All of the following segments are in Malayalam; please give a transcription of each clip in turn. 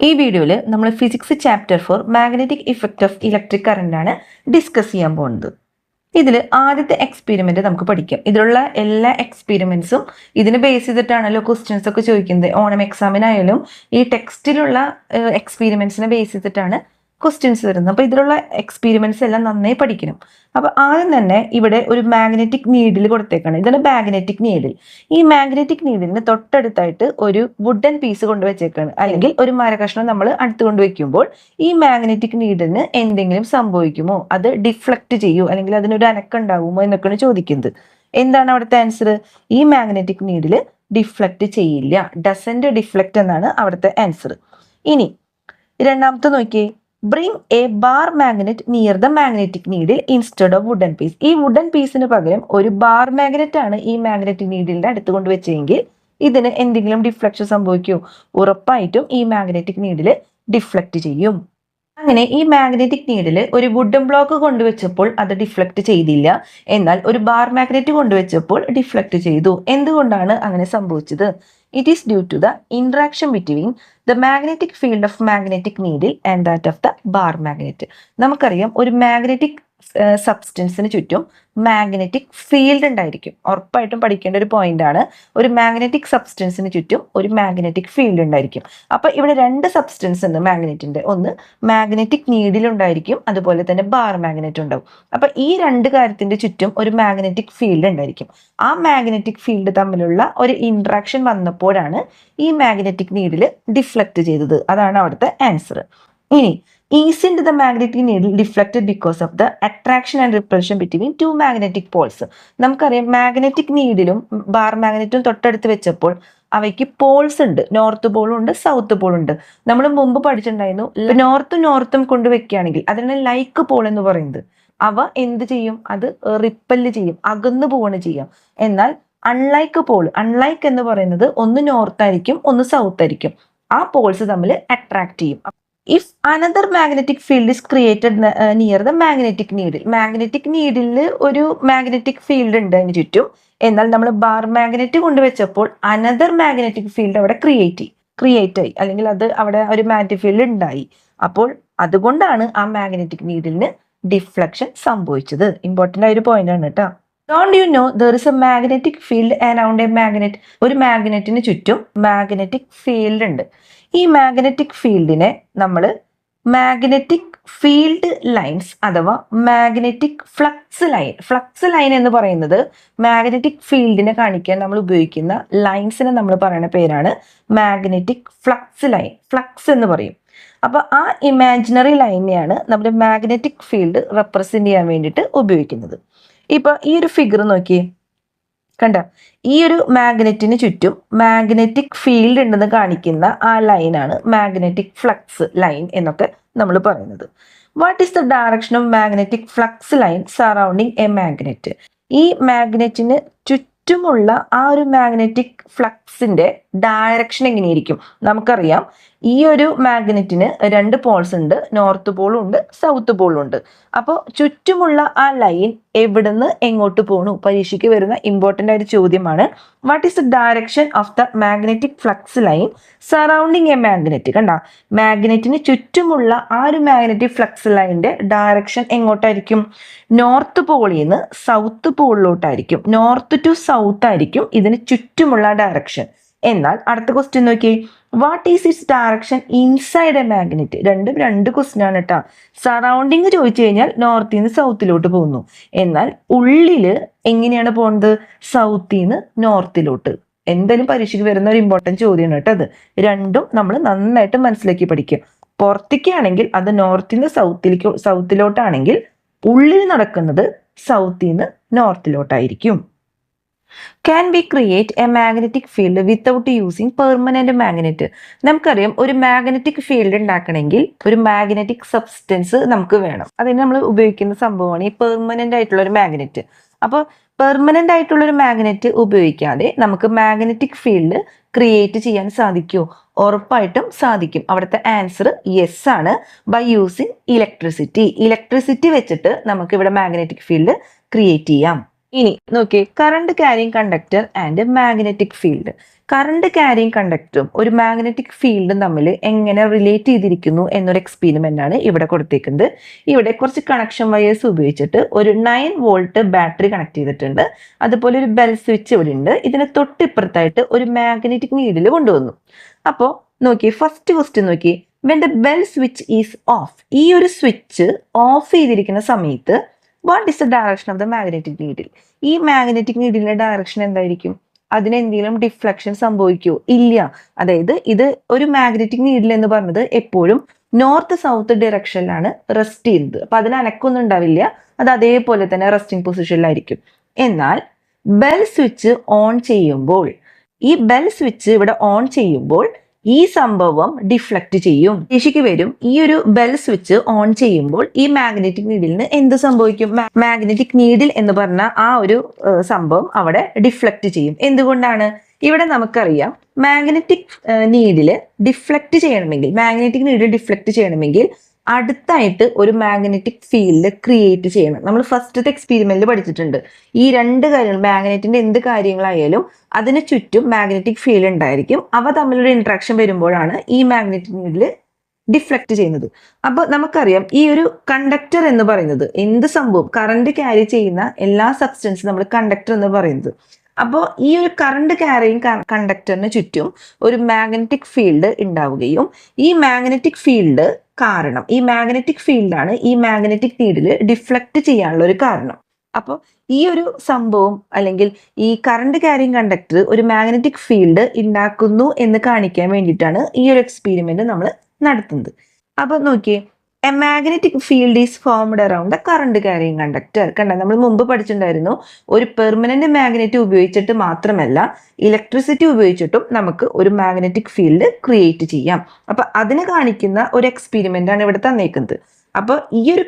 ഈ വീഡിയോയിൽ നമ്മൾ physics chapter 4 magnetic effect of electric current ആണ് ഡിസ്കസ് ചെയ്യാൻ പോകുന്നത്. ഇതിൽ ആദ്യത്തെ എക്സ്പെരിമെന്റ് നമുക്ക് പഠിക്കാം. ഇതിലുള്ള എല്ലാ എക്സ്പെരിമെന്റ്സും ഇതിന് ബേസ് ചെയ്തിട്ടാണല്ലോ ക്വസ്റ്റ്യൻസ് ഒക്കെ ചോദിക്കുന്നത്. ഓണം എക്സാമിനായാലും ഈ ടെക്സ്റ്റിലുള്ള എക്സ്പെരിമെന്റ്സിനെ ബേസ് ചെയ്തിട്ടാണ് ക്വസ്റ്റ്യൻസ് വരുന്നത്. അപ്പോൾ ഇതിലുള്ള എക്സ്പെരിമെന്റ്സ് എല്ലാം നന്നായി പഠിക്കണം. അപ്പോൾ ആദ്യം തന്നെ ഇവിടെ ഒരു മാഗ്നറ്റിക് നീഡിൽ കൊടുത്തേക്കാണ്. ഇതാണ് മാഗ്നറ്റിക് നീഡിൽ. ഈ മാഗ്നറ്റിക് നീഡിലിന് തൊട്ടടുത്തായിട്ട് ഒരു വുഡൻ പീസ് കൊണ്ടുവച്ചേക്കാണ്, അല്ലെങ്കിൽ ഒരു മരകഷ്ണം നമ്മൾ അടുത്ത് കൊണ്ടുവയ്ക്കുമ്പോൾ ഈ മാഗ്നറ്റിക് നീഡിലിന് എന്തെങ്കിലും സംഭവിക്കുമോ, അത് ഡിഫ്ലക്ട് ചെയ്യൂ, അല്ലെങ്കിൽ അതിനൊരു അനക്കം ഉണ്ടാകുമോ എന്നൊക്കെയാണ് ചോദിക്കുന്നത്. എന്താണ് അവിടുത്തെ ആൻസർ? ഈ മാഗ്നറ്റിക് നീഡിൽ ഡിഫ്ലക്ട് ചെയ്യില്ല, ഡസന്റ് ഡിഫ്ലക്ട് എന്നാണ് അവിടുത്തെ ആൻസർ. ഇനി രണ്ടാമത്തെ നോക്കിയേ, bring a bar magnet near the magnetic needle instead of wooden piece. ഈ വുഡൻ പീസിന് പകരം ഒരു ബാർ മാഗ്നറ്റ് ആണ് ഈ മാഗ്നറ്റിക് നീഡിലിന്റെ അടുത്ത് കൊണ്ടുവച്ചെങ്കിൽ ഇതിന് എന്തെങ്കിലും ഡിഫ്ലക്ഷൻ സംഭവിക്കുമോ? ഉറപ്പായിട്ടും ഈ മാഗ്നറ്റിക് നീഡിൽ ഡിഫ്ലക്ട് ചെയ്യും. അങ്ങനെ ഈ മാഗ്നറ്റിക് നീഡിൽ ഒരു വുഡൻ ബ്ലോക്ക് കൊണ്ടുവച്ചപ്പോൾ അത് ഡിഫ്ലക്ട് ചെയ്തില്ല, എന്നാൽ ഒരു ബാർ മാഗ്നറ്റ് കൊണ്ടുവച്ചപ്പോൾ ഡിഫ്ലക്ട് ചെയ്തു. എന്തുകൊണ്ടാണ് അങ്ങനെ സംഭവിച്ചത്? It is due to the interaction between the magnetic field of magnetic needle and that of the bar magnet. നമുക്കറിയാം, ഒരു മാഗ്നറ്റിക് സബ്സ്റ്റൻസിന് ചുറ്റും മാഗ്നറ്റിക് ഫീൽഡ് ഉണ്ടായിരിക്കും. ഉറപ്പായിട്ടും പഠിക്കേണ്ട ഒരു പോയിന്റ് ആണ്. ഒരു മാഗ്നറ്റിക് സബ്സ്റ്റൻസിന് ചുറ്റും ഒരു മാഗ്നറ്റിക് ഫീൽഡ് ഉണ്ടായിരിക്കും. അപ്പൊ ഇവിടെ രണ്ട് സബ്സ്റ്റൻസ് ഉണ്ട് മാഗ്നറ്റിന്റെ. ഒന്ന് മാഗ്നറ്റിക് നീഡിൽ ഉണ്ടായിരിക്കും, അതുപോലെ തന്നെ ബാർ മാഗ്നറ്റ് ഉണ്ടാവും. അപ്പൊ ഈ രണ്ട് കാര്യത്തിന്റെ ചുറ്റും ഒരു മാഗ്നറ്റിക് ഫീൽഡ് ഉണ്ടായിരിക്കും. ആ മാഗ്നറ്റിക് ഫീൽഡ് തമ്മിലുള്ള ഒരു ഇന്ററാക്ഷൻ വന്നപ്പോഴാണ് ഈ മാഗ്നറ്റിക് നീഡിൽ ഡിഫ്ലക്ട് ചെയ്തത്. അതാണ് അവിടുത്തെ ആൻസർ. ഇനി isn't the magnetic needle deflected because of the attraction and repulsion between two magnetic poles? നമുക്കറിയാം, മാഗ്നറ്റിക് നീഡിലും ബാർ മാഗ്നറ്റും തൊട്ടടുത്ത് വെച്ചപ്പോൾ അവയ്ക്ക് പോൾസ് ഉണ്ട്. നോർത്ത് പോളും ഉണ്ട്, സൗത്ത് പോളും ഉണ്ട്. നമ്മൾ മുമ്പ് പഠിച്ചിട്ടുണ്ടായിരുന്നു, നോർത്തും കൊണ്ട് വെക്കുകയാണെങ്കിൽ അതിനാണ് ലൈക്ക് പോൾ എന്ന് പറയുന്നത്. അവ എന്ത് ചെയ്യും? അത് റിപ്പല് ചെയ്യും, അകന്നു പോവാണ് ചെയ്യാം. എന്നാൽ അൺലൈക്ക് പോൾ, അൺലൈക്ക് എന്ന് പറയുന്നത് ഒന്ന് നോർത്ത് ആയിരിക്കും, ഒന്ന് സൗത്ത് ആയിരിക്കും. ആ പോൾസ് തമ്മിൽ അട്രാക്ട് ചെയ്യും. If another magnetic field is created near the magnetic needle, magnetic നീഡിലിൽ ഒരു മാഗ്നറ്റിക് ഫീൽഡ് ഉണ്ട് അതിന് ചുറ്റും, എന്നാൽ നമ്മൾ ബാർ മാഗ്നറ്റ് കൊണ്ടുവച്ചപ്പോൾ അനദർ മാഗ്നറ്റിക് ഫീൽഡ് അവിടെ ക്രിയേറ്റ് ആയി, അല്ലെങ്കിൽ അത് അവിടെ ഒരു മാഗ്നറ്റിക് ഫീൽഡ് ഉണ്ടായി. അപ്പോൾ അതുകൊണ്ടാണ് ആ മാഗ്നറ്റിക് നീഡിലിന് ഡിഫ്ലക്ഷൻ സംഭവിച്ചത്. ഇമ്പോർട്ടൻ്റ് ആയ ഒരു പോയിന്റ് ആണ് കേട്ടോ. Don't you know there is a magnetic field around a magnet? ഒരു മാഗ്നറ്റിന് ചുറ്റും മാഗ്നറ്റിക് ഫീൽഡ് ഉണ്ട്. ഈ മാഗ്നറ്റിക് ഫീൽഡിനെ നമ്മൾ മാഗ്നറ്റിക് ഫീൽഡ് ലൈൻസ് അഥവാ മാഗ്നറ്റിക് ഫ്ലക്സ് ലൈൻ എന്ന് പറയുന്നത് മാഗ്നറ്റിക് ഫീൽഡിനെ കാണിക്കാൻ നമ്മൾ ഉപയോഗിക്കുന്ന ലൈൻസിനെ നമ്മൾ പറയുന്ന പേരാണ് മാഗ്നറ്റിക് ഫ്ലക്സ് എന്ന് പറയും. അപ്പൊ ആ ഇമാജിനറി ലൈനെയാണ് നമ്മുടെ മാഗ്നറ്റിക് ഫീൽഡ് റെപ്രസെന്റ് ചെയ്യാൻ വേണ്ടിയിട്ട് ഉപയോഗിക്കുന്നത്. ഇപ്പൊ ഈ ഒരു ഫിഗർ നോക്കിയേ, കണ്ട, ഈ ഒരു മാഗ്നറ്റിന് ചുറ്റും മാഗ്നറ്റിക് ഫീൽഡ് ഉണ്ടെന്ന് കാണിക്കുന്ന ആ ലൈനാണ് മാഗ്നറ്റിക് ഫ്ലക്സ് ലൈൻ എന്നൊക്കെ നമ്മൾ പറയുന്നത്. What is the direction of magnetic flux line surrounding A magnet? ഈ മാഗ്നറ്റിന് ചുറ്റുമുള്ള ആ ഒരു മാഗ്നറ്റിക് ഫ്ലക്സിന്റെ ഡയറക്ഷൻ എങ്ങനെയായിരിക്കും? നമുക്കറിയാം, ഈ ഒരു മാഗ്നറ്റിന് രണ്ട് പോൾസ് ഉണ്ട്, നോർത്ത് പോളും ഉണ്ട്, സൗത്ത് പോളും ഉണ്ട്. അപ്പോൾ ചുറ്റുമുള്ള ആ ലൈൻ എവിടുന്ന് എങ്ങോട്ട് പോണു? പരീക്ഷയ്ക്ക് വരുന്ന ഇമ്പോർട്ടൻ്റ് ആയ ചോദ്യമാണ്. What is the direction of the magnetic flux line surrounding A magnet? കണ്ട, മാഗ്നറ്റിന് ചുറ്റുമുള്ള ആ ഒരു മാഗ്നറ്റിക് ഫ്ലക്സ് ലൈനിന്റെ ഡയറക്ഷൻ എങ്ങോട്ടായിരിക്കും? നോർത്ത് പോളിൽ നിന്ന് സൗത്ത് പോളിലോട്ടായിരിക്കും. നോർത്ത് ടു സൗത്ത് ആയിരിക്കും ഇതിന് ചുറ്റുമുള്ള ഡയറക്ഷൻ. എന്നാൽ അടുത്ത ക്വസ്റ്റ്യൻ നോക്കിയേ, what is it's direction inside A magnet? രണ്ടും രണ്ട് ക്വസ്റ്റ്യൻ ആണ് കേട്ടോ. സറൗണ്ടിങ് ചോദിച്ചു കഴിഞ്ഞാൽ നോർത്തിൽ നിന്ന് സൗത്തിലോട്ട് പോകുന്നു, എന്നാൽ ഉള്ളില് എങ്ങനെയാണ് പോകുന്നത്? സൗത്തിൽ നിന്ന് നോർത്തിലോട്ട്. എന്തായാലും പരീക്ഷയ്ക്ക് വരുന്ന ഒരു ഇമ്പോർട്ടൻറ്റ് ചോദ്യമാണ് കേട്ടോ അത്. രണ്ടും നമ്മൾ നന്നായിട്ട് മനസ്സിലാക്കി പഠിക്കും. പുറത്തേക്കാണെങ്കിൽ അത് നോർത്തിൽ നിന്ന് സൗത്തിലോട്ടാണെങ്കിൽ ഉള്ളിൽ നടക്കുന്നത് സൗത്തിൽ നിന്ന് നോർത്തിലോട്ടായിരിക്കും. Can we create a magnetic field without using permanent magnet? നമുക്കറിയാം, ഒരു മാഗ്നറ്റിക് ഫീൽഡ് ഉണ്ടാക്കണമെങ്കിൽ ഒരു മാഗ്നറ്റിക് സബ്സ്റ്റൻസ് നമുക്ക് വേണം. അതിന് നമ്മൾ ഉപയോഗിക്കുന്ന സംഭവമാണ് ഈ പെർമനന്റ് ആയിട്ടുള്ള ഒരു മാഗ്നറ്റ്. അപ്പോൾ പെർമനന്റ് ആയിട്ടുള്ള ഒരു മാഗ്നറ്റ് ഉപയോഗിക്കാതെ നമുക്ക് മാഗ്നറ്റിക് ഫീൽഡ് ക്രിയേറ്റ് ചെയ്യാൻ സാധിക്കുമോ? ഉറപ്പായിട്ടും സാധിക്കും. അവിടുത്തെ ആൻസർ യെസ് ആണ്. ബൈ യൂസിങ് ഇലക്ട്രിസിറ്റി വെച്ചിട്ട് നമുക്ക് ഇവിടെ മാഗ്നറ്റിക് ഫീൽഡ് ക്രിയേറ്റ് ചെയ്യാം. ഇനി നോക്കിയേ, current carrying conductor and magnetic field. Current carrying കണ്ടക്ടറും ഒരു മാഗ്നറ്റിക് ഫീൽഡും തമ്മിൽ എങ്ങനെ റിലേറ്റ് ചെയ്തിരിക്കുന്നു എന്നൊരു എക്സ്പെരിമെന്റ് ആണ് ഇവിടെ കൊടുത്തേക്കുന്നത്. ഇവിടെ കുറച്ച് കണക്ഷൻ വയേഴ്സ് ഉപയോഗിച്ചിട്ട് ഒരു 9 വോൾട്ട് ബാറ്ററി കണക്ട് ചെയ്തിട്ടുണ്ട്. അതുപോലെ ഒരു ബെൽ സ്വിച്ച് ഇവിടെ ഉണ്ട്. ഇതിന് തൊട്ടിപ്പുറത്തായിട്ട് ഒരു മാഗ്നറ്റിക് നീഡിൽ കൊണ്ടുവന്നു. അപ്പോൾ നോക്കി, ഫസ്റ്റ് ക്വസ്റ്റ്യൻ നോക്കി, when the bell switch is of, ഈ ഒരു സ്വിച്ച് ഓഫ് ചെയ്തിരിക്കുന്ന സമയത്ത് what is the direction of the magnetic needle? ഈ മാഗ്നറ്റിക് നീഡിലിന്റെ ഡയറക്ഷൻ എന്തായിരിക്കും? അതിനെന്തെങ്കിലും ഡിഫ്ലക്ഷൻ സംഭവിക്കുമോ? ഇല്ല. അതായത് ഇത് ഒരു മാഗ്നറ്റിക് നീഡിൽ എന്ന് പറഞ്ഞത് എപ്പോഴും നോർത്ത് സൗത്ത് ഡയറക്ഷനിലാണ് റെസ്റ്റ് ചെയ്യുന്നത്. അപ്പൊ അതിന് അനക്കൊന്നും ഉണ്ടാവില്ല, അത് അതേപോലെ തന്നെ റെസ്റ്റിംഗ് പൊസിഷനിലായിരിക്കും. എന്നാൽ ബെൽ സ്വിച്ച് ഓൺ ചെയ്യുമ്പോൾ, ഈ ബെൽ സ്വിച്ച് ഇവിടെ ഓൺ ചെയ്യുമ്പോൾ ഈ സംഭവം ഡിഫ്ലക്ട് ചെയ്യും, ദിശയ്ക്ക് വരും. ഈ ഒരു ബെൽ സ്വിച്ച് ഓൺ ചെയ്യുമ്പോൾ ഈ മാഗ്നറ്റിക് നീഡിലിന് എന്ത് സംഭവിക്കും? മാഗ്നറ്റിക് നീഡിൽ എന്ന് പറഞ്ഞ ആ ഒരു സംഭവം അവിടെ ഡിഫ്ലക്ട് ചെയ്യും. എന്തുകൊണ്ടാണ്? ഇവിടെ നമുക്കറിയാം മാഗ്നറ്റിക് നീഡിൽ ഡിഫ്ലക്ട് ചെയ്യണമെങ്കിൽ അടുത്തായിട്ട് ഒരു മാഗ്നറ്റിക് ഫീൽഡ് ക്രിയേറ്റ് ചെയ്യണം. നമ്മൾ ഫസ്റ്റത്തെ എക്സ്പെരിമെന്റിൽ പഠിച്ചിട്ടുണ്ട്. ഈ രണ്ട് കാര്യങ്ങൾ, മാഗ്നറ്റിന്റെ എന്ത് കാര്യങ്ങളായാലും അതിന് ചുറ്റും മാഗ്നറ്റിക് ഫീൽഡ് ഉണ്ടായിരിക്കും. അവ തമ്മിലൊരു ഇന്ററാക്ഷൻ വരുമ്പോഴാണ് ഈ മാഗ്നറ്റിക് നീഡിൽ ഡിഫ്ലക്ട് ചെയ്യുന്നത്. അപ്പൊ നമുക്കറിയാം ഈ ഒരു കണ്ടക്ടർ എന്ന് പറയുന്നത് എന്ത് സംഭവം, കറണ്ട് ക്യാരി ചെയ്യുന്ന എല്ലാ സബ്സ്റ്റൻസും നമ്മൾ കണ്ടക്ടർ എന്ന് പറയുന്നത്. അപ്പോൾ ഈ ഒരു കറണ്ട് ക്യാരിയിങ് കണ്ടക്ടറിന് ചുറ്റും ഒരു മാഗ്നറ്റിക് ഫീൽഡ് ഉണ്ടാവുകയും ഈ മാഗ്നറ്റിക് ഫീൽഡ് കാരണം, ഈ മാഗ്നറ്റിക് ഫീൽഡാണ് ഈ മാഗ്നറ്റിക് നീഡിൽ ഡിഫ്ലക്ട് ചെയ്യാനുള്ള ഒരു കാരണം. അപ്പോൾ ഈ ഒരു സംഭവം അല്ലെങ്കിൽ ഈ കറണ്ട് ക്യാരിയിങ് കണ്ടക്ടർ ഒരു മാഗ്നറ്റിക് ഫീൽഡ് ഉണ്ടാക്കുന്നു എന്ന് കാണിക്കാൻ വേണ്ടിയിട്ടാണ് ഈ ഒരു എക്സ്പെരിമെന്റ് നമ്മൾ നടത്തുന്നത്. അപ്പൊ നോക്കിയേ, A magnetic field is formed around the current carrying conductor. കണ്ട, നമ്മൾ മുമ്പ് പഠിച്ചിട്ടുണ്ടായിരുന്നു, ഒരു പെർമനന്റ് മാഗ്നറ്റ് ഉപയോഗിച്ചിട്ട് മാത്രമല്ല ഇലക്ട്രിസിറ്റി ഉപയോഗിച്ചിട്ടും നമുക്ക് ഒരു മാഗ്നറ്റിക് ഫീൽഡ് ക്രിയേറ്റ് ചെയ്യാം. അപ്പൊ അതിന് കാണിക്കുന്ന ഒരു എക്സ്പെരിമെന്റ് ആണ് ഇവിടെ തന്നേക്കുന്നത്. അപ്പൊ ഈ ഒരു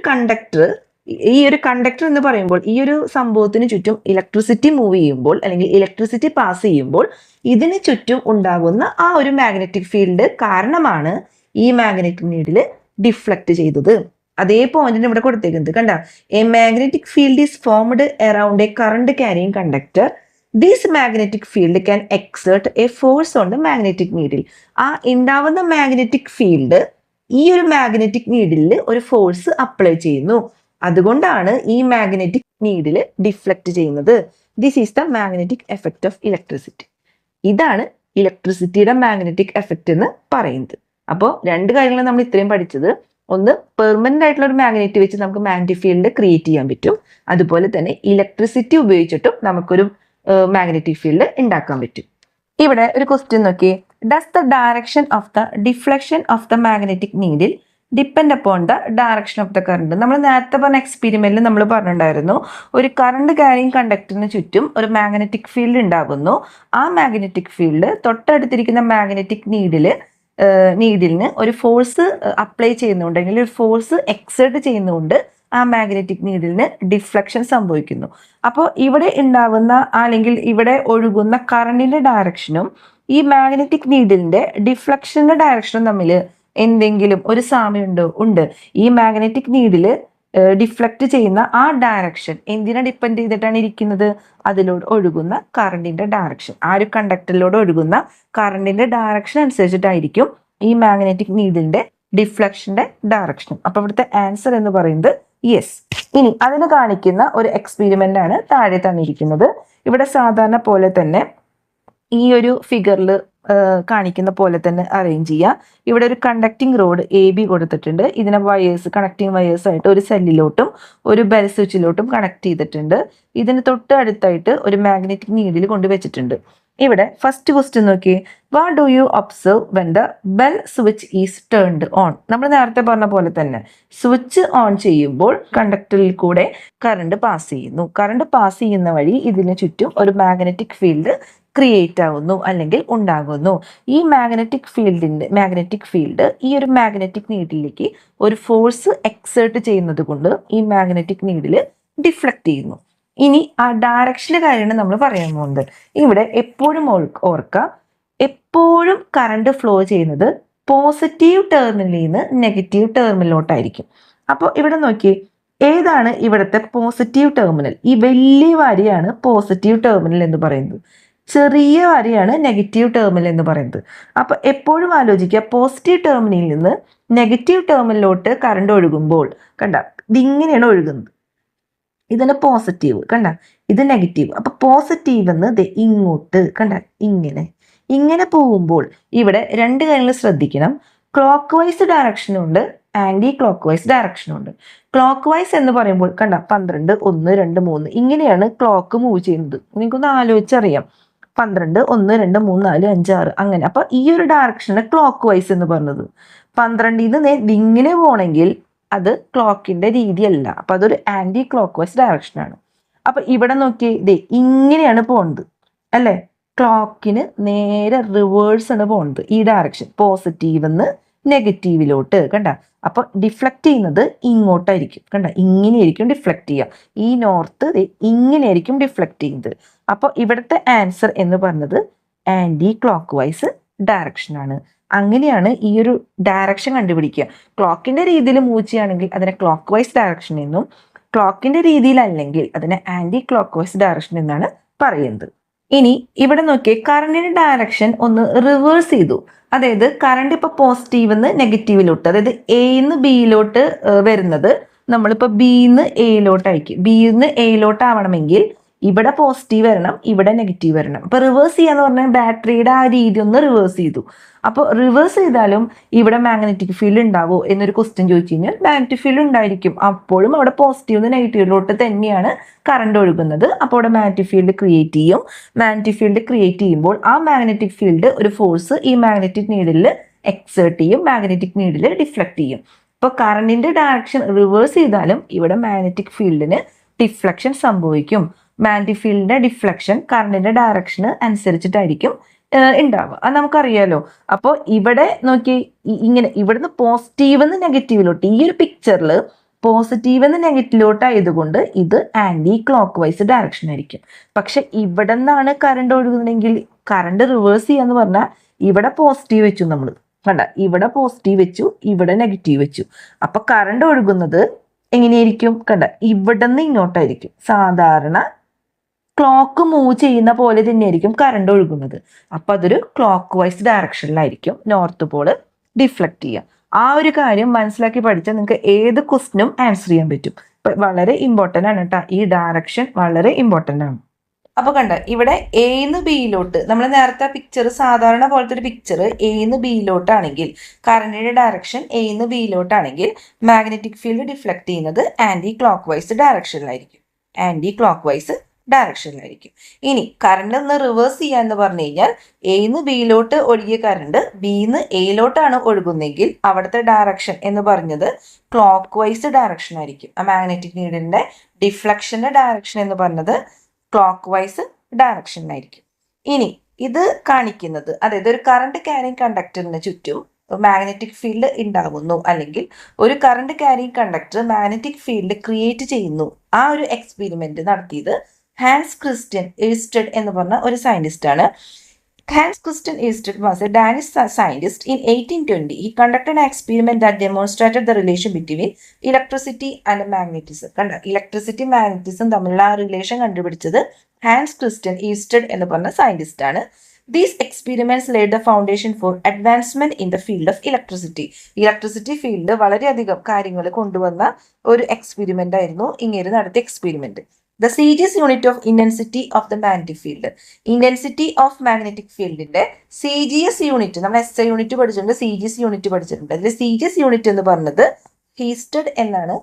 കണ്ടക്ടർ എന്ന് പറയുമ്പോൾ ഈ ഒരു സംഭവത്തിന് ചുറ്റും ഇലക്ട്രിസിറ്റി മൂവ് ചെയ്യുമ്പോൾ അല്ലെങ്കിൽ ഇലക്ട്രിസിറ്റി പാസ് ചെയ്യുമ്പോൾ ഇതിന് ചുറ്റും ഉണ്ടാകുന്ന ആ ഒരു മാഗ്നറ്റിക് ഫീൽഡ് കാരണമാണ് ഈ മാഗ്നറ്റിക് നീഡില് ഡിഫ്ലക്ട് ചെയ്തത്. അതേ പോയിന്റിന് ഇവിടെ കൊടുത്തേക്കുന്നത് കണ്ട, A magnetic field is formed around A current carrying conductor. This magnetic field can exert A force on the magnetic needle. ആ ഉണ്ടാവുന്ന മാഗ്നറ്റിക് ഫീൽഡ് ഈ ഒരു മാഗ്നറ്റിക് നീഡിലിൽ ഒരു ഫോഴ്സ് അപ്ലൈ ചെയ്യുന്നു. അതുകൊണ്ടാണ് ഈ മാഗ്നറ്റിക് നീഡിൽ ഡിഫ്ലക്ട് ചെയ്യുന്നത്. This is the magnetic effect of electricity. ഇതാണ് ഇലക്ട്രിസിറ്റിയുടെ മാഗ്നറ്റിക് എഫക്റ്റ് എന്ന് പറയുന്നത്. അപ്പോൾ രണ്ട് കാര്യങ്ങൾ നമ്മൾ ഇത്രയും പഠിച്ചത്, ഒന്ന് പെർമനന്റ് ആയിട്ടുള്ള ഒരു മാഗ്നറ്റ് വെച്ച് നമുക്ക് മാഗ്നറ്റിക് ഫീൽഡ് ക്രിയേറ്റ് ചെയ്യാൻ പറ്റും. അതുപോലെ തന്നെ ഇലക്ട്രിസിറ്റി ഉപയോഗിച്ചിട്ടും നമുക്കൊരു മാഗ്നറ്റിക് ഫീൽഡ് ഉണ്ടാക്കാൻ പറ്റും. ഇവിടെ ഒരു ക്വസ്റ്റ്യൻ നോക്കി, does the direction of the deflection of the magnetic needle depend upon the direction of the current. നമ്മൾ നേരത്തെ പറഞ്ഞ എക്സ്പെരിമെന്റിൽ നമ്മൾ പറഞ്ഞിട്ടുണ്ടായിരുന്നു, ഒരു കറണ്ട് ക്യാരിയിങ് കണ്ടക്ടറിന് ചുറ്റും ഒരു മാഗ്നറ്റിക് ഫീൽഡ് ഉണ്ടാകുന്നു. ആ മാഗ്നറ്റിക് ഫീൽഡ് തൊട്ടടുത്തിരിക്കുന്ന മാഗ്നറ്റിക് നീഡിലിന് ഒരു ഫോഴ്സ് അപ്ലൈ ചെയ്യുന്നുണ്ട്, അല്ലെങ്കിൽ ഒരു ഫോഴ്സ് എക്സേർട്ട് ചെയ്യുന്നുണ്ട്. ആ മാഗ്നറ്റിക് നീഡിലിന് ഡിഫ്ലക്ഷൻ സംഭവിക്കുന്നു. അപ്പോൾ ഇവിടെ ഉണ്ടാകുന്ന അല്ലെങ്കിൽ ഇവിടെ ഒഴുകുന്ന കറണ്ടിന്റെ ഡയറക്ഷനും ഈ മാഗ്നറ്റിക് നീഡിലിന്റെ ഡിഫ്ലക്ഷന്റെ ഡയറക്ഷനും തമ്മിൽ എന്തെങ്കിലും ഒരു സാമ്യമുണ്ടോ? ഉണ്ട്. ഈ മാഗ്നറ്റിക് നീഡില് ഡിഫ്ലക്ട് ചെയ്യുന്ന ആ ഡയറക്ഷൻ എന്തിനെ ഡിപ്പെൻഡ് ചെയ്തിട്ടാണ് ഇരിക്കുന്നത്? അതിലൂടെ ഒഴുകുന്ന കറണ്ടിന്റെ ഡയറക്ഷൻ. ആ ഒരു കണ്ടക്ടറിലൂടെ ഒഴുകുന്ന കറണ്ടിന്റെ ഡയറക്ഷൻ അനുസരിച്ചിട്ടായിരിക്കും ഈ മാഗ്നറ്റിക് നീഡിലിന്റെ ഡിഫ്ലക്ഷന്റെ ഡയറക്ഷൻ. അപ്പൊ ഇവിടുത്തെ ആൻസർ എന്ന് പറയുന്നത് യെസ്. ഇനി അതിന് കാണിക്കുന്ന ഒരു എക്സ്പെരിമെന്റ് ആണ് താഴെ തന്നിരിക്കുന്നത്. ഇവിടെ സാധാരണ പോലെ തന്നെ ഈ ഒരു ഫിഗറിൽ കാണിക്കുന്ന പോലെ തന്നെ അറേഞ്ച് ചെയ്യുക. ഇവിടെ ഒരു കണ്ടക്ടിങ് റോഡ് AB കൊടുത്തിട്ടുണ്ട്. ഇതിനെ കണക്ടിങ് വയേഴ്സ് ആയിട്ട് ഒരു സെല്ലിലോട്ടും ഒരു ബെൽ സ്വിച്ചിലോട്ടും കണക്ട് ചെയ്തിട്ടുണ്ട്. ഇതിന് തൊട്ട് അടുത്തായിട്ട് ഒരു മാഗ്നറ്റിക് നീഡിൽ കൊണ്ടുവച്ചിട്ടുണ്ട്. ഇവിടെ ഫസ്റ്റ് ക്വസ്റ്റ്യൻ നോക്കി, what do you observe when the bell switch is turned on? നമ്മൾ നേരത്തെ പറഞ്ഞ പോലെ തന്നെ സ്വിച്ച് ഓൺ ചെയ്യുമ്പോൾ കണ്ടക്ടറിൽ കൂടെ കറണ്ട് പാസ് ചെയ്യുന്നു. കറണ്ട് പാസ് ചെയ്യുന്ന വഴി ഇതിന് ചുറ്റും ഒരു മാഗ്നറ്റിക് ഫീൽഡ് ക്രിയേറ്റ് ആവുന്നു അല്ലെങ്കിൽ ഉണ്ടാകുന്നു. ഈ മാഗ്നറ്റിക് ഫീൽഡ് ഈ ഒരു മാഗ്നറ്റിക് നീഡിലേക്ക് ഒരു ഫോഴ്സ് എക്സേർട്ട് ചെയ്യുന്നത് കൊണ്ട് ഈ മാഗ്നറ്റിക് നീഡിൽ ഡിഫ്ലക്ട് ചെയ്യുന്നു. ഇനി ആ ഡയറക്ഷന്റെ കാര്യമാണ് നമ്മൾ പറയാൻ പോകുന്നത്. ഇവിടെ എപ്പോഴും ഓർക്കുക, എപ്പോഴും കറണ്ട് ഫ്ലോ ചെയ്യുന്നത് പോസിറ്റീവ് ടെർമിനലിൽ നിന്ന് നെഗറ്റീവ് ടെർമിനലിലോട്ടായിരിക്കും. അപ്പോൾ ഇവിടെ നോക്കി, ഏതാണ് ഇവിടുത്തെ പോസിറ്റീവ് ടെർമിനൽ? ഈ വലിയ വരിയാണ് പോസിറ്റീവ് ടെർമിനൽ എന്ന് പറയുന്നത്. ചെറിയ വരയാണ് നെഗറ്റീവ് ടെർമിനൽ എന്ന് പറയുന്നത്. അപ്പോൾ എപ്പോഴും ആലോചിക്കുക, പോസിറ്റീവ് ടെർമിനലിൽ നിന്ന് നെഗറ്റീവ് ടെർമിനലിലോട്ട് കറണ്ട് ഒഴുകുമ്പോൾ കണ്ട ഇതിങ്ങനെയാണ് ഒഴുകുന്നത്. ഇതാണ് പോസിറ്റീവ്, കണ്ട ഇത് നെഗറ്റീവ്. അപ്പൊ പോസിറ്റീവ് എന്ന് ഇങ്ങോട്ട് കണ്ട ഇങ്ങനെ പോകുമ്പോൾ ഇവിടെ രണ്ട് കാര്യങ്ങൾ ശ്രദ്ധിക്കണം. ക്ലോക്ക് വൈസ് ഡയറക്ഷനും ഉണ്ട്, ആന്റി ക്ലോക്ക് വൈസ് ഡയറക്ഷനും ഉണ്ട്. ക്ലോക്ക് വൈസ് എന്ന് പറയുമ്പോൾ കണ്ട 12, 1, 2, 3 ഇങ്ങനെയാണ് ക്ലോക്ക് മൂവ് ചെയ്യുന്നത്. നിങ്ങൾക്കൊന്ന് ആലോചിച്ചറിയാം. 12, 1, 2, 3, 4, 5, 6 അങ്ങനെ. അപ്പൊ ഈ ഒരു ഡയറക്ഷനാണ് ക്ലോക്ക് വൈസ് എന്ന് പറഞ്ഞത്. 12 ഇങ്ങനെ പോകണമെങ്കിൽ അത് ക്ലോക്കിന്റെ രീതിയല്ല, അപ്പൊ അതൊരു ആന്റി ക്ലോക്ക് വൈസ് ഡയറക്ഷനാണ്. അപ്പൊ ഇവിടെ നോക്കി ഇങ്ങനെയാണ് പോകുന്നത് അല്ലെ, ക്ലോക്കിന് നേരെ റിവേഴ്സ് ആണ് പോകുന്നത് ഈ ഡയറക്ഷൻ, പോസിറ്റീവ് എന്ന് നെഗറ്റീവിലോട്ട്. കണ്ട അപ്പൊ ഡിഫ്ലക്ട് ചെയ്യുന്നത് ഇങ്ങോട്ടായിരിക്കും. കണ്ട ഇങ്ങനെയായിരിക്കും ഡിഫ്ലക്ട് ചെയ്യുക. ഈ നോർത്ത് ഇങ്ങനെയായിരിക്കും ഡിഫ്ലക്ട് ചെയ്യുന്നത്. അപ്പൊ ഇവിടുത്തെ ആൻസർ എന്ന് പറഞ്ഞത് ആന്റി ക്ലോക്ക് വൈസ് ഡയറക്ഷൻ ആണ്. അങ്ങനെയാണ് ഈ ഒരു ഡയറക്ഷൻ കണ്ടുപിടിക്കുക. ക്ലോക്കിന്റെ രീതിയിൽ മൂവ് ചെയ്യുകയാണെങ്കിൽ അതിനെ ക്ലോക്ക് വൈസ് ഡയറക്ഷൻ എന്നും, ക്ലോക്കിന്റെ രീതിയിലല്ലെങ്കിൽ അതിനെ ആന്റി ക്ലോക്ക് വൈസ് ഡയറക്ഷൻ എന്നാണ് പറയുന്നത്. ഇനി ഇവിടെ നോക്കിയേ, കറണ്ടിന്റെ ഡയറക്ഷൻ ഒന്ന് റിവേഴ്സ് ചെയ്തു. അതായത് കറണ്ട് ഇപ്പൊ പോസിറ്റീവ് നിന്ന് നെഗറ്റീവിലോട്ട്, അതായത് എന്ന് ബിയിലോട്ട് വരുന്നത് നമ്മളിപ്പോ ബിന്ന് എയിലോട്ട് അയക്കും. ബിന്ന് എയിലോട്ട് ആവണമെങ്കിൽ ഇവിടെ പോസിറ്റീവ് വരണം, ഇവിടെ നെഗറ്റീവ് വരണം. അപ്പൊ റിവേഴ്സ് ചെയ്യാന്ന് പറഞ്ഞാൽ ബാറ്ററിയുടെ ആ രീതി ഒന്ന് റിവേഴ്സ് ചെയ്തു. അപ്പോൾ റിവേഴ്സ് ചെയ്താലും ഇവിടെ മാഗ്നറ്റിക് ഫീൽഡ് ഉണ്ടാവോ എന്നൊരു ക്വസ്റ്റ്യൻ ചോദിച്ചു കഴിഞ്ഞാൽ മാഗ്നറ്റിക് ഫീൽഡ് ഉണ്ടായിരിക്കും. അപ്പോഴും അവിടെ പോസിറ്റീവ് നെഗറ്റീവിലോട്ട് തന്നെയാണ് കറണ്ട് ഒഴുകുന്നത്. അപ്പോൾ അവിടെ മാഗ്നറ്റിക് ഫീൽഡ് ക്രിയേറ്റ് ചെയ്യും. മാഗ്നറ്റിക് ഫീൽഡ് ക്രിയേറ്റ് ചെയ്യുമ്പോൾ ആ മാഗ്നറ്റിക് ഫീൽഡ് ഒരു ഫോഴ്സ് ഈ മാഗ്നറ്റിക് നീഡിൽ എക്സേർട്ട് ചെയ്യും, മാഗ്നറ്റിക് നീഡിൽ ഡിഫ്ലക്ട് ചെയ്യും. ഇപ്പോൾ കറണ്ടിന്റെ ഡയറക്ഷൻ റിവേഴ്സ് ചെയ്താലും ഇവിടെ മാഗ്നറ്റിക് ഫീൽഡിന് ഡിഫ്ലക്ഷൻ സംഭവിക്കും. മാഗ്നറ്റിക് ഫീൽഡിന്റെ ഡിഫ്ലക്ഷൻ കറണ്ടിന്റെ ഡയറക്ഷന് അനുസരിച്ചിട്ടായിരിക്കും ഉണ്ടാവുക. അത് നമുക്കറിയാലോ. അപ്പോൾ ഇവിടെ നോക്കി ഇങ്ങനെ ഇവിടുന്ന് പോസിറ്റീവ് എന്ന് നെഗറ്റീവിലോട്ട്, ഈ ഒരു പിക്ചറിൽ പോസിറ്റീവ് എന്ന് നെഗറ്റീവിലോട്ട് ആയതുകൊണ്ട് ഇത് ആന്റി ക്ലോക്ക് വൈസ് ഡയറക്ഷൻ ആയിരിക്കും. പക്ഷെ ഇവിടെ നിന്നാണ് കറണ്ട് ഒഴുകുന്നതെങ്കിൽ കറണ്ട് റിവേഴ്സ് ചെയ്യാന്ന് പറഞ്ഞാൽ ഇവിടെ പോസിറ്റീവ് വെച്ചു നമ്മൾ, കണ്ട ഇവിടെ പോസിറ്റീവ് വെച്ചു, ഇവിടെ നെഗറ്റീവ് വെച്ചു. അപ്പൊ കറണ്ട് ഒഴുകുന്നത് എങ്ങനെയായിരിക്കും, കണ്ട ഇവിടെ നിന്ന് ഇങ്ങോട്ടായിരിക്കും. സാധാരണ ക്ലോക്ക് മൂവ് ചെയ്യുന്ന പോലെ തന്നെയായിരിക്കും കറണ്ട് ഒഴുകുന്നത്. അപ്പൊ അതൊരു ക്ലോക്ക് വൈസ് ഡയറക്ഷനിലായിരിക്കും നോർത്ത് പോള് ഡിഫ്ലക്ട് ചെയ്യുക. ആ ഒരു കാര്യം മനസ്സിലാക്കി പഠിച്ചാൽ നിങ്ങൾക്ക് ഏത് ക്വസ്റ്റിനും ആൻസർ ചെയ്യാൻ പറ്റും. വളരെ ഇമ്പോർട്ടൻ്റ് ആണ് കേട്ടോ, ഈ ഡയറക്ഷൻ വളരെ ഇമ്പോർട്ടൻ്റ് ആണ്. അപ്പൊ കണ്ട ഇവിടെ എന്ന് ബിയിലോട്ട്, നമ്മൾ നേരത്തെ പിക്ചർ സാധാരണ പോലത്തെ ഒരു പിക്ചർ എന്ന് ബിയിലോട്ടാണെങ്കിൽ കറണ്ടിന്റെ ഡയറക്ഷൻ എന്ന് ബിയിലോട്ടാണെങ്കിൽ മാഗ്നറ്റിക് ഫീൽഡ് ഡിഫ്ലക്ട് ചെയ്യുന്നത് ആന്റി ക്ലോക്ക് വൈസ് ഡയറക്ഷനിലായിരിക്കും. ആന്റി ക്ലോക്ക് വൈസ് ഡയറക്ഷനിലായിരിക്കും. ഇനി കറണ്ട് ഒന്ന് റിവേഴ്സ് ചെയ്യാന്ന് പറഞ്ഞു കഴിഞ്ഞാൽ എന്ന് ബിയിലോട്ട് ഒഴുകിയ കറണ്ട് ബിന്ന് എയിലോട്ടാണ് ഒഴുകുന്നെങ്കിൽ അവിടുത്തെ ഡയറക്ഷൻ എന്ന് പറഞ്ഞത് ക്ലോക്ക് വൈസ് ഡയറക്ഷൻ ആയിരിക്കും. ആ മാഗ്നറ്റിക് നീഡിന്റെ ഡിഫ്ലക്ഷന്റെ ഡയറക്ഷൻ എന്ന് പറഞ്ഞത് ക്ലോക്ക് വൈസ് ഡയറക്ഷനായിരിക്കും. ഇനി ഇത് കാണിക്കുന്നത്, അതായത് ഒരു കറണ്ട് ക്യാരിങ് കണ്ടക്ടറിന് ചുറ്റും മാഗ്നറ്റിക് ഫീൽഡ് ഉണ്ടാകുന്നു, അല്ലെങ്കിൽ ഒരു current carrying conductor magnetic field create ചെയ്യുന്നു. ആ ഒരു എക്സ്പെരിമെന്റ് നടത്തിയത് ഹാൻസ് ക്രിസ്റ്റ്യൻ ഈർസ്റ്റഡ് എന്ന് പറഞ്ഞ ഒരു സയന്റിസ്റ്റ് ആണ്. Hans Christian Ørsted was a Danish scientist. In 1820, he conducted an experiment that demonstrated the relation between electricity and magnetism. കണ്ട ഇലക്ട്രിസിറ്റി മാഗ്നറ്റിസം തമ്മിലുള്ള ആ റിലേഷൻ കണ്ടുപിടിച്ചത് ഹാൻസ് ക്രിസ്റ്റ്യൻ ഈർസ്റ്റഡ് എന്ന് പറഞ്ഞ സയന്റിസ്റ്റ് ആണ്. These experiments laid the foundation for advancement in the field of electricity. Electricity field വളരെയധികം കാര്യങ്ങൾ കൊണ്ടുവന്ന ഒരു എക്സ്പെരിമെന്റ് ആയിരുന്നു ഇങ്ങനെ നടത്തിയ experiment. The CGS unit of intensity of the magnetic field. Intensity of magnetic fieldന്റെ CGS unit, നമ്മൾ SI യൂണിറ്റ് പഠിച്ചിട്ടുണ്ട്, CGS യൂണിറ്റ് പഠിച്ചിട്ടുണ്ട്. അതിൽ CGS യൂണിറ്റ് എന്ന് പറഞ്ഞത് ഈർസ്റ്റഡ് എന്നാണ്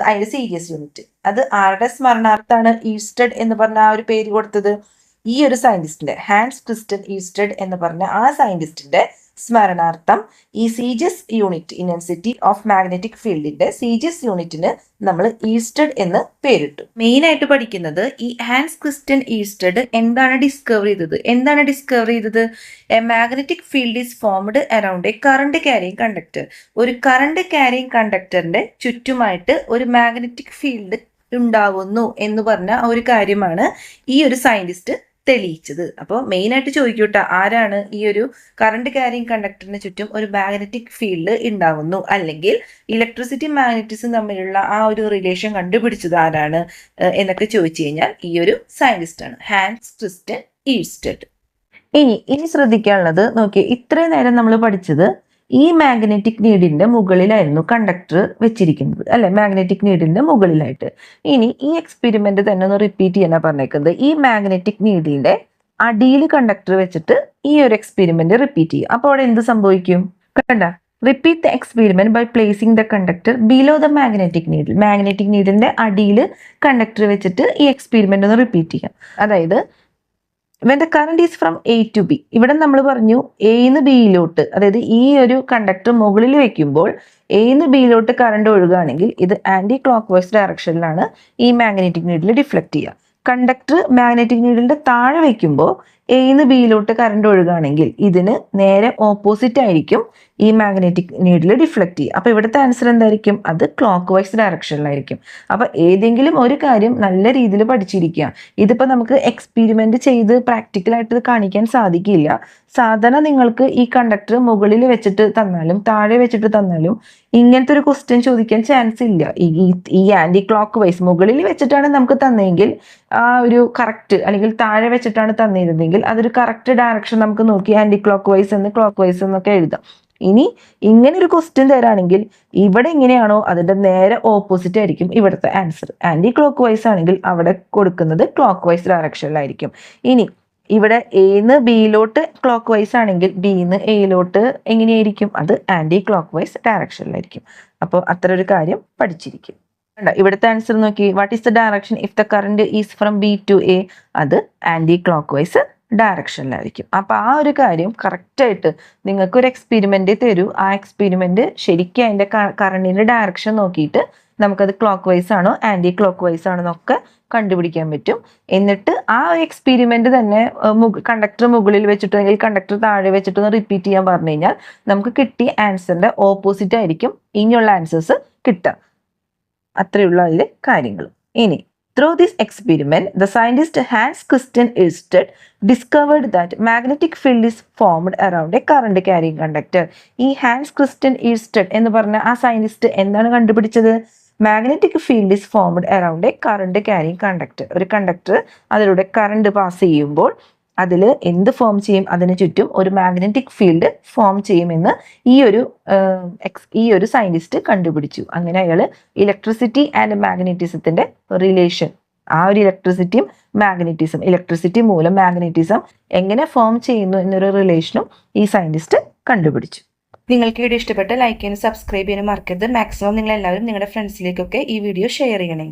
അതിന്റെ CGS യൂണിറ്റ്. അത് ആരുടെ സ്മരണാർത്ഥാണ് ഈർസ്റ്റഡ് എന്ന് പറഞ്ഞ ആ ഒരു പേര് കൊടുത്തത്? ഈ ഒരു സയന്റിസ്റ്റിന്റെ, ഹാൻസ് ക്രിസ്റ്റ്യൻ ഈർസ്റ്റഡ് എന്ന് പറഞ്ഞ ആ സയന്റിസ്റ്റിന്റെ സ്മരണാർത്ഥം ഈ CGS unit, intensity of magnetic ഫീൽഡിന്റെ CGS യൂണിറ്റിന് നമ്മൾ ഈർസ്റ്റഡ് എന്ന് പേരിട്ടു. മെയിൻ ആയിട്ട് പഠിക്കുന്നത് ഈ ഹാൻസ് ക്രിസ്റ്റ്യൻ ഈർസ്റ്റഡ് എന്താണ് ഡിസ്കവർ ചെയ്തത്? A magnetic field is formed around A current carrying conductor. ഒരു കറണ്ട് ക്യാരിങ് കണ്ടക്ടറിന്റെ ചുറ്റുമായിട്ട് ഒരു മാഗ്നറ്റിക് ഫീൽഡ് ഉണ്ടാവുന്നു എന്ന് പറഞ്ഞ ഒരു കാര്യമാണ് ഈ ഒരു സയന്റിസ്റ്റ് തെളിയിച്ചത്. അപ്പോൾ മെയിൻ ആയിട്ട് ചോദിക്കൂട്ട, ആരാണ് ഈ ഒരു കറണ്ട് ക്യാരിങ് കണ്ടക്ടറിന് ചുറ്റും ഒരു മാഗ്നറ്റിക് ഫീൽഡ് ഉണ്ടാവുന്നു, അല്ലെങ്കിൽ ഇലക്ട്രിസിറ്റി മാഗ്നറ്റിസം തമ്മിലുള്ള ആ ഒരു റിലേഷൻ കണ്ടുപിടിച്ചത് ആരാണ് എന്നൊക്കെ ചോദിച്ചു കഴിഞ്ഞാൽ ഈ ഒരു സയന്റിസ്റ്റ് ആണ്, ഹാൻസ് ക്രിസ്റ്റ്യൻ ഈസ്റ്റഡ്. ഇനി ശ്രദ്ധിക്കാനുള്ളത് നോക്കിയേ, ഇത്രയും നേരം നമ്മൾ പഠിച്ചത് ഈ മാഗ്നറ്റിക് നീഡിന്റെ മുകളിലായിരുന്നു കണ്ടക്ടർ വെച്ചിരിക്കുന്നത് അല്ലെ, മാഗ്നറ്റിക് നീഡിന്റെ മുകളിലായിട്ട്. ഇനി ഈ എക്സ്പെരിമെന്റ് തന്നെ ഒന്ന് റിപ്പീറ്റ് ചെയ്യാനാണ് പറഞ്ഞേക്കുന്നത്. ഈ മാഗ്നറ്റിക് നീഡിന്റെ അടിയിൽ കണ്ടക്ടർ വെച്ചിട്ട് ഈ ഒരു എക്സ്പെരിമെന്റ് റിപ്പീറ്റ് ചെയ്യുക. അപ്പോൾ അവിടെ എന്ത് സംഭവിക്കും? കണ്ട, repeat the experiment by placing the conductor below the magnetic needle. Magnetic നീഡിന്റെ അടിയിൽ കണ്ടക്ടർ വെച്ചിട്ട് ഈ എക്സ്പെരിമെന്റ് ഒന്ന് റിപ്പീറ്റ് ചെയ്യാം. അതായത് when the current is from A to B, ഇവിടെ നമ്മൾ പറഞ്ഞു എന്ന് ബിയിലോട്ട്, അതായത് ഈ ഒരു കണ്ടക്ടർ മുകളിൽ വെക്കുമ്പോൾ എന്ന് ബിയിലോട്ട് കറണ്ട് ഒഴുകുകയാണെങ്കിൽ ഇത് ആന്റി ക്ലോക്ക് വൈസ് ഡയറക്ഷനിലാണ് ഈ മാഗ്നറ്റിക് നീഡിൽ ഡിഫ്ലക്ട് ചെയ്യുക. കണ്ടക്ടർ മാഗ്നറ്റിക് നീഡിലിന്റെ താഴെ വെക്കുമ്പോൾ എന്ന് ബിയിലോട്ട് കറണ്ട് ഒഴുകുകയാണെങ്കിൽ ഇതിന് നേരെ ഓപ്പോസിറ്റ് ആയിരിക്കും ഈ മാഗ്നറ്റിക് നീഡിൽ ഡിഫ്ലക്ട് ചെയ്യുക. അപ്പൊ ഇവിടുത്തെ ആൻസർ എന്തായിരിക്കും? അത് ക്ലോക്ക് വൈസ് ഡയറക്ഷനിലായിരിക്കും. അപ്പൊ ഏതെങ്കിലും ഒരു കാര്യം നല്ല രീതിയിൽ പഠിച്ചിരിക്കുക. ഇതിപ്പോ നമുക്ക് എക്സ്പെരിമെന്റ് ചെയ്ത് പ്രാക്ടിക്കലായിട്ട് കാണിക്കാൻ സാധിക്കില്ല. സാധാരണ നിങ്ങൾക്ക് ഈ കണ്ടക്ടർ മുകളിൽ വെച്ചിട്ട് തന്നാലും താഴെ വെച്ചിട്ട് തന്നാലും ഇങ്ങനത്തെ ഒരു ക്വസ്റ്റ്യൻ ചോദിക്കാൻ ചാൻസ് ഇല്ല. ഈ ആന്റി ക്ലോക്ക് വൈസ് മുകളിൽ വെച്ചിട്ടാണ് നമുക്ക് തന്നെങ്കിൽ ആ ഒരു കറക്റ്റ്, അല്ലെങ്കിൽ താഴെ വെച്ചിട്ടാണ് തന്നിരുന്നെങ്കിൽ അതൊരു കറക്റ്റ് ഡയറക്ഷൻ നമുക്ക് നോക്കി ആന്റി ക്ലോക്ക് വൈസ് എന്ന് ക്ലോക്ക് വൈസ് എന്നൊക്കെ എഴുതാം. ഇനി ഇങ്ങനെ ഒരു ക്വസ്റ്റ്യൻ തരാണെങ്കിൽ ഇവിടെ എങ്ങനെയാണോ അതിന്റെ നേരെ ഓപ്പോസിറ്റ് ആയിരിക്കും ഇവിടുത്തെ ആൻസർ. ആന്റി ക്ലോക്ക് വൈസ് ആണെങ്കിൽ അവിടെ കൊടുക്കുന്നത് ക്ലോക്ക് വൈസ് ഡയറക്ഷനിലായിരിക്കും. ഇനി ഇവിടെ എന്ന് ബിയിലോട്ട് ക്ലോക്ക് വൈസ് ആണെങ്കിൽ ബിന്ന് എയിലോട്ട് എങ്ങനെയായിരിക്കും? അത് ആന്റി ക്ലോക്ക് വൈസ് ഡയറക്ഷനിലായിരിക്കും. അപ്പോൾ അത്ര ഒരു കാര്യം പഠിച്ചിരിക്കും. ഇവിടുത്തെ ആൻസർ നോക്കി, what is the direction if the current is from B to A? അത് ആന്റി ക്ലോക്ക് വൈസ് ഡയറക്ഷനിലായിരിക്കും. അപ്പൊ ആ ഒരു കാര്യം കറക്റ്റായിട്ട് നിങ്ങൾക്കൊരു എക്സ്പെരിമെന്റ് തരൂ, ആ എക്സ്പെരിമെന്റ് ശരിക്കും അതിന്റെ കറണ്ടിന്റെ ഡയറക്ഷൻ നോക്കിയിട്ട് നമുക്കത് ക്ലോക്ക് വൈസ് ആണോ ആന്റി ക്ലോക്ക് വൈസ് ആണോ എന്നൊക്കെ കണ്ടുപിടിക്കാൻ പറ്റും. എന്നിട്ട് ആ എക്സ്പെരിമെന്റ് തന്നെ കണ്ടക്ടർ മുകളിൽ വെച്ചിട്ടോ അല്ലെങ്കിൽ കണ്ടക്ടർ താഴെ വെച്ചിട്ടോ റിപ്പീറ്റ് ചെയ്യാൻ പറഞ്ഞു കഴിഞ്ഞാൽ നമുക്ക് കിട്ടിയ ആൻസറിന്റെ ഓപ്പോസിറ്റ് ആയിരിക്കും ഇനിയുള്ള ആൻസേഴ്സ് കിട്ടുക. അത്രയുള്ള അതിലെ കാര്യങ്ങൾ. ഇനി through this experiment, the scientist Hans Christian Ørsted discovered that magnetic field is formed around a current carrying conductor. ഈ ഹാൻസ് ക്രിസ്റ്റ്യൻ ഈർസ്റ്റഡ് എന്ന് പറഞ്ഞ ആ സയന്റിസ്റ്റ് എന്താണ് കണ്ടുപിടിച്ചത്? Magnetic field is formed around A current carrying conductor. ഒരു കണ്ടക്ടർ അതിലൂടെ കറണ്ട് പാസ് ചെയ്യുമ്പോൾ അതിൽ എന്ത് ഫോം ചെയ്യും? അതിന് ചുറ്റും ഒരു മാഗ്നറ്റിക് ഫീൽഡ് ഫോം ചെയ്യുമെന്ന് ഈ ഒരു സയന്റിസ്റ്റ് കണ്ടുപിടിച്ചു. അങ്ങനെ അയാൾ ഇലക്ട്രിസിറ്റി ആൻഡ് മാഗ്നറ്റിസത്തിന്റെ റിലേഷൻ, ആ ഒരു ഇലക്ട്രിസിറ്റിയും മാഗ്നറ്റിസം, ഇലക്ട്രിസിറ്റി മൂലം മാഗ്നറ്റിസം എങ്ങനെ ഫോം ചെയ്യുന്നു എന്നൊരു റിലേഷനും ഈ സയന്റിസ്റ്റ് കണ്ടുപിടിച്ചു. നിങ്ങൾക്ക് വീഡിയോ ഇഷ്ടപ്പെട്ട ലൈക്ക് ചെയ്യാനും സബ്സ്ക്രൈബ് ചെയ്യാനും മറക്കരുത്. മാക്സിമം നിങ്ങൾ എല്ലാവരും നിങ്ങളുടെ ഫ്രണ്ട്സിലേക്കൊക്കെ ഈ വീഡിയോ ഷെയർ ചെയ്യണേ.